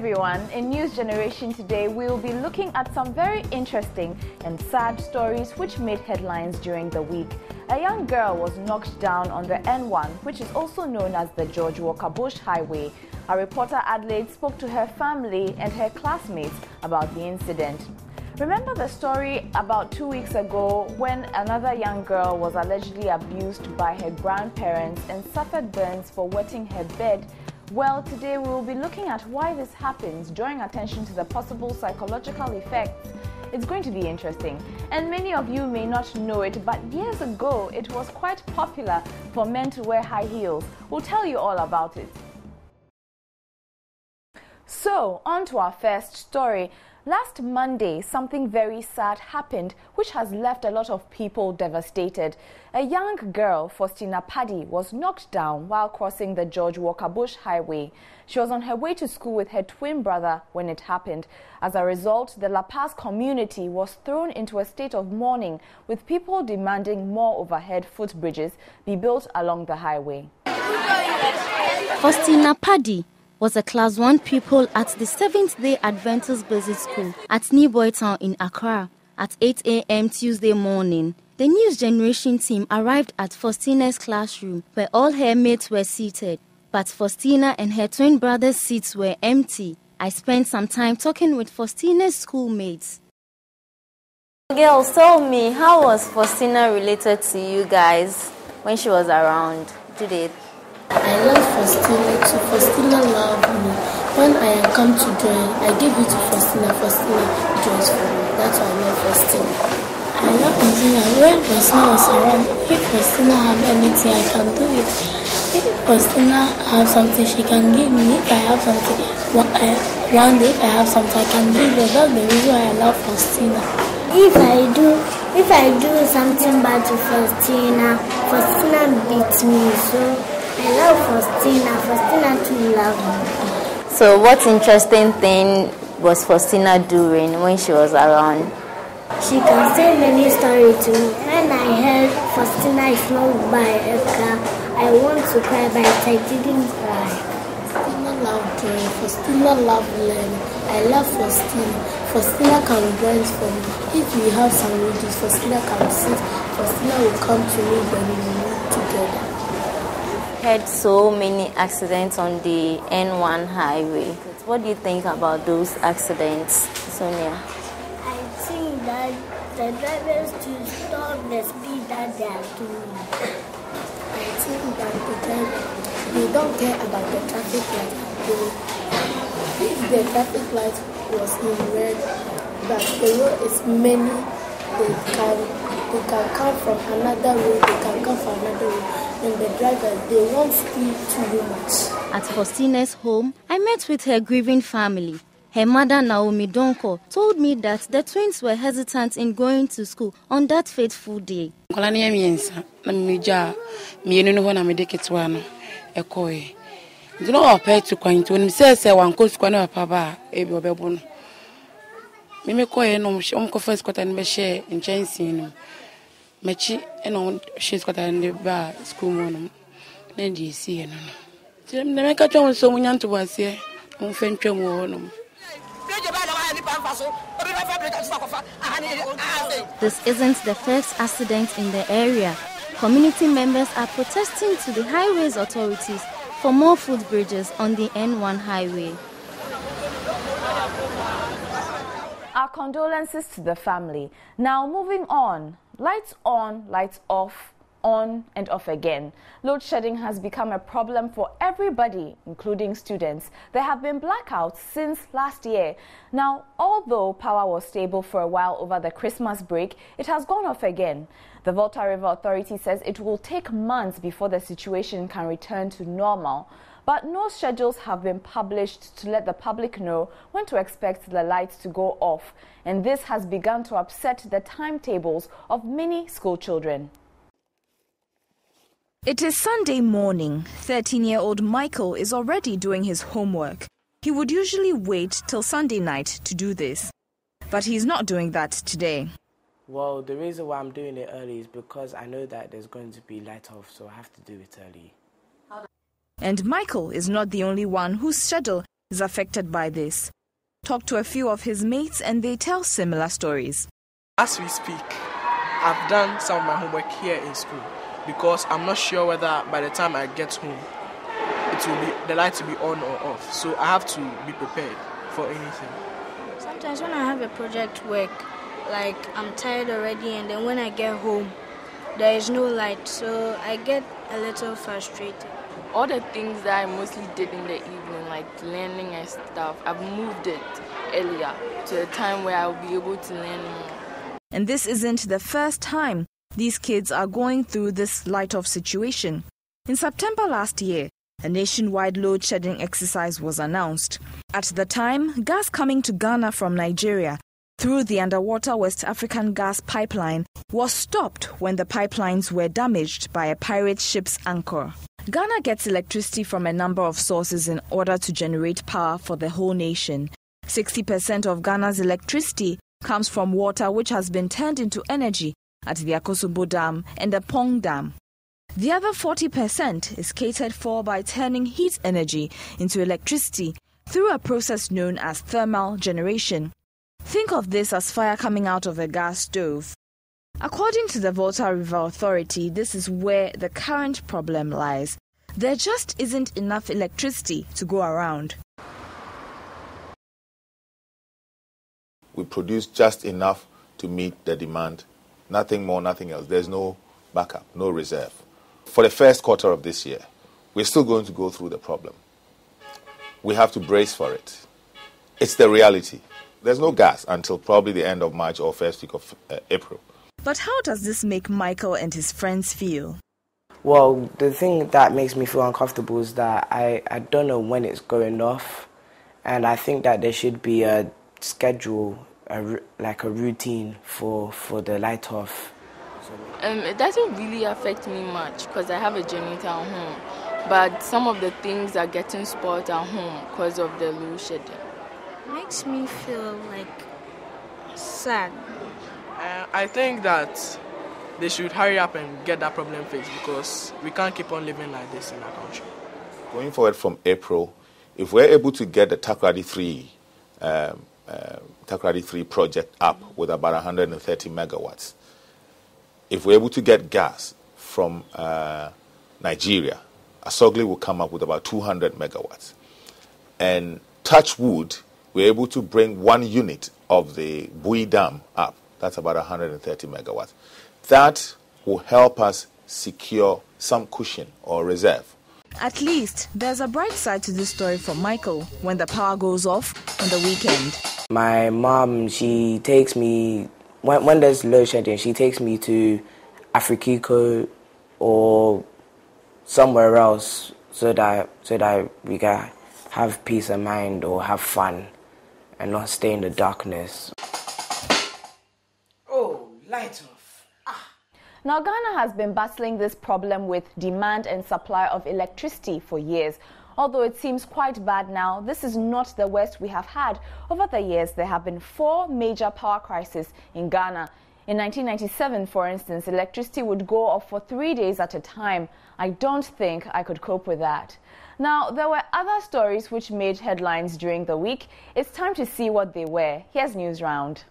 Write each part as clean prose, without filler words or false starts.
everyone. In News Generation today, we will be looking at some very interesting and sad stories which made headlines during the week. A young girl was knocked down on the N1, which is also known as the George Walker Bush Highway. Our reporter Adelaide spoke to her family and her classmates about the incident. Remember the story about 2 weeks ago when another young girl was allegedly abused by her grandparents and suffered burns for wetting her bed? Well, today we will be looking at why this happens, drawing attention to the possible psychological effects. It's going to be interesting. And many of you may not know it, but years ago it was quite popular for men to wear high heels. We'll tell you all about it. So, on to our first story. Last Monday, something very sad happened, which has left a lot of people devastated. A young girl, Faustina Paddy, was knocked down while crossing the George Walker Bush Highway. She was on her way to school with her twin brother when it happened. As a result, the La Paz community was thrown into a state of mourning, with people demanding more overhead footbridges be built along the highway. Faustina Paddy was a Class 1 pupil at the Seventh-day Adventist Basic School at Niboy Town in Accra at 8 a.m. Tuesday morning. The News Generation team arrived at Faustina's classroom where all her mates were seated, but Faustina and her twin brother's seats were empty. I spent some time talking with Faustina's schoolmates. Girls, tell me, how was Faustina related to you guys when she was around today? I love Faustina too. Faustina loved me. When I come to join, I give it to Faustina. Faustina joins for me. That's why I love Faustina. I love Faustina. When Faustina was around, if Faustina have anything, I can do it. If Faustina have something, she can give me. If I have something, one day if I have something, I can give her. That's the reason why I love Faustina. If I do something bad to Faustina, Faustina beats me. So I love Faustina. Faustina too loves me. So what interesting thing was Faustina doing when she was around? She can say many stories to me. When I heard Faustina is not by a car, I want to cry, but I didn't cry. Faustina loved drawing. Faustina loved learning. I love Faustina. Faustina can join for me. If we have some readings, Faustina can sit. Faustina will come to me when we meet together. Had so many accidents on the N1 highway. What do you think about those accidents, Sonia? I think that the drivers should stop the speed that they are doing. I think that the drivers, they don't care about the traffic light. If the traffic light was in red, but the road is many, they can come from another road, they can come from another road. And the driver, they won't speed too much. At Faustina's home, I met with her grieving family. Her mother, Naomi Donko, told me that the twins were hesitant in going to school on that fateful day. She's got a bar school monum. Then you see, no. Jim, the make a job so young to us here. On Fencham Wonum. This isn't the first accident in the area. Community members are protesting to the highways authorities for more footbridges on the N1 highway. Our condolences to the family. Now moving on. Lights on, lights off, on and off again. Load shedding has become a problem for everybody, including students. There have been blackouts since last year. Now, although power was stable for a while over the Christmas break, it has gone off again. The Volta River Authority says it will take months before the situation can return to normal. But no schedules have been published to let the public know when to expect the lights to go off. And this has begun to upset the timetables of many school children. It is Sunday morning. 13-year-old Michael is already doing his homework. He would usually wait till Sunday night to do this. But he's not doing that today. Well, the reason why I'm doing it early is because I know that there's going to be light off, so I have to do it early. And Michael is not the only one whose schedule is affected by this. Talk to a few of his mates and they tell similar stories. As we speak, I've done some of my homework here in school because I'm not sure whether by the time I get home the lights will be on or off. So I have to be prepared for anything. Sometimes when I have a project work, like I'm tired already, and then when I get home, there is no light, so I get a little frustrated. All the things that I mostly did in the evening, like learning and stuff, I've moved it earlier to a time where I'll be able to learn more. And this isn't the first time these kids are going through this light-off situation. In September last year, a nationwide load shedding exercise was announced. At the time, gas coming to Ghana from Nigeria through the underwater West African gas pipeline was stopped when the pipelines were damaged by a pirate ship's anchor. Ghana gets electricity from a number of sources in order to generate power for the whole nation. 60% of Ghana's electricity comes from water which has been turned into energy at the Akosombo Dam and the Pong Dam. The other 40% is catered for by turning heat energy into electricity through a process known as thermal generation. Think of this as fire coming out of a gas stove. According to the Volta River Authority, this is where the current problem lies. There just isn't enough electricity to go around. We produce just enough to meet the demand. Nothing more, nothing else. There's no backup, no reserve. For the first quarter of this year, we're still going to go through the problem. We have to brace for it. It's the reality. There's no gas until probably the end of March or first week of April. But how does this make Michael and his friends feel? Well, the thing that makes me feel uncomfortable is that I don't know when it's going off, and I think that there should be a schedule, like a routine for the light off. It doesn't really affect me much because I have a generator at home, but some of the things are getting spoiled at home because of the load shedding. Makes me feel like sad. I think that they should hurry up and get that problem fixed because we can't keep on living like this in our country. Going forward from April, if we're able to get the Takoradi 3 project up with about 130 megawatts, if we're able to get gas from Nigeria, Asogli will come up with about 200 megawatts. And touch wood, we're able to bring 1 unit of the Bui Dam up. That's about 130 megawatts. That will help us secure some cushion or reserve. At least there's a bright side to this story for Michael when the power goes off on the weekend. My mom, she takes me, when there's load shedding, she takes me to Afrikiko or somewhere else so that we can have peace of mind or have fun and not stay in the darkness. Oh, light off. Now, Ghana has been battling this problem with demand and supply of electricity for years. Although it seems quite bad now, this is not the worst we have had. Over the years, there have been 4 major power crises in Ghana. In 1997, for instance, electricity would go off for 3 days at a time. I don't think I could cope with that. Now, there were other stories which made headlines during the week. It's time to see what they were. Here's News Round.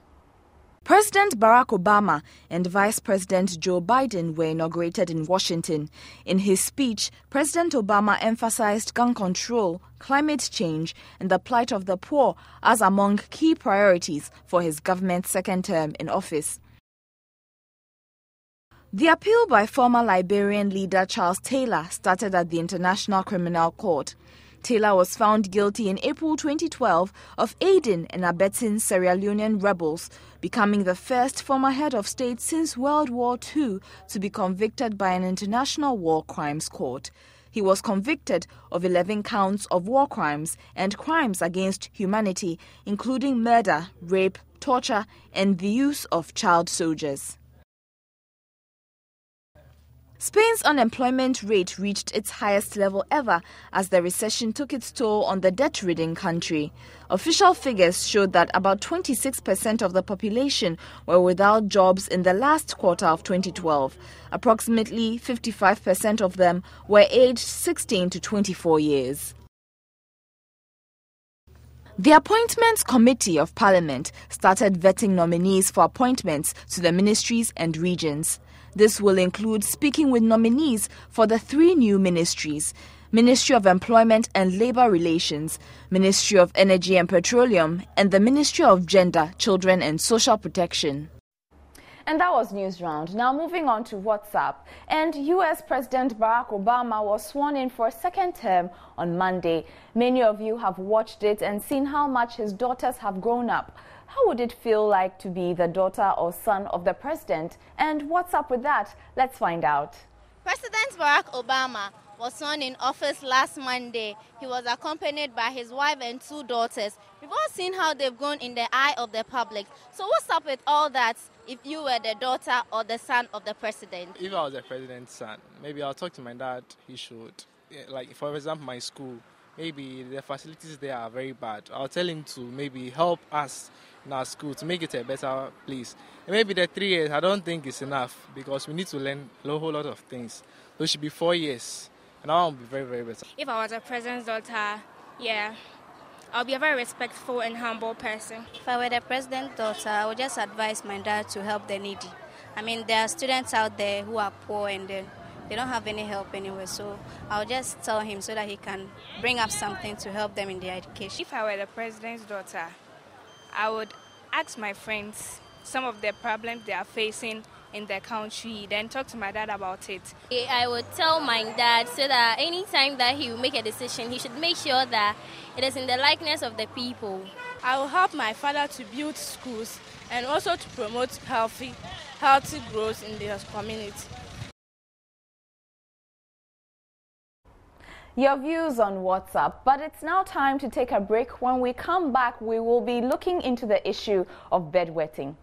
President Barack Obama and Vice President Joe Biden were inaugurated in Washington. In his speech, President Obama emphasized gun control, climate change, and the plight of the poor as among key priorities for his government's second term in office. The appeal by former Liberian leader Charles Taylor started at the International Criminal Court. Taylor was found guilty in April 2012 of aiding and abetting Sierra Leonean rebels, becoming the first former head of state since World War II to be convicted by an international war crimes court. He was convicted of 11 counts of war crimes and crimes against humanity, including murder, rape, torture, and the use of child soldiers. Spain's unemployment rate reached its highest level ever as the recession took its toll on the debt-ridden country. Official figures showed that about 26% of the population were without jobs in the last quarter of 2012. Approximately 55% of them were aged 16 to 24 years. The Appointments Committee of Parliament started vetting nominees for appointments to the ministries and regions. This will include speaking with nominees for the 3 new ministries: Ministry of Employment and Labour Relations, Ministry of Energy and Petroleum, and the Ministry of Gender, Children and Social Protection. And that was News Round. Now moving on to WhatsApp. And U.S. President Barack Obama was sworn in for a second term on Monday. Many of you have watched it and seen how much his daughters have grown up. How would it feel like to be the daughter or son of the president? And what's up with that? Let's find out. President Barack Obama was sworn in office last Monday. He was accompanied by his wife and 2 daughters. We've all seen how they've grown in the eye of the public. So what's up with all that if you were the daughter or the son of the president? If I was the president's son, maybe I'll talk to my dad. He should, like for example, my school, maybe the facilities there are very bad. I'll tell him to maybe help us in our school to make it a better place. And maybe the 3 years, I don't think it's enough because we need to learn a whole lot of things. So it should be 4 years. And I want to be very, very better. If I was a president's daughter, yeah, I'll be a very respectful and humble person. If I were the president's daughter, I would just advise my dad to help the needy. I mean, there are students out there who are poor and they don't have any help anyway. So I'll just tell him so that he can bring up something to help them in their education. If I were the president's daughter, I would ask my friends some of the problems they are facing in the country, then talk to my dad about it. I would tell my dad so that anytime that he will make a decision, he should make sure that it is in the likeness of the people. I will help my father to build schools and also to promote healthy growth in the community. Your views on WhatsApp, but it's now time to take a break. When we come back, we will be looking into the issue of bedwetting.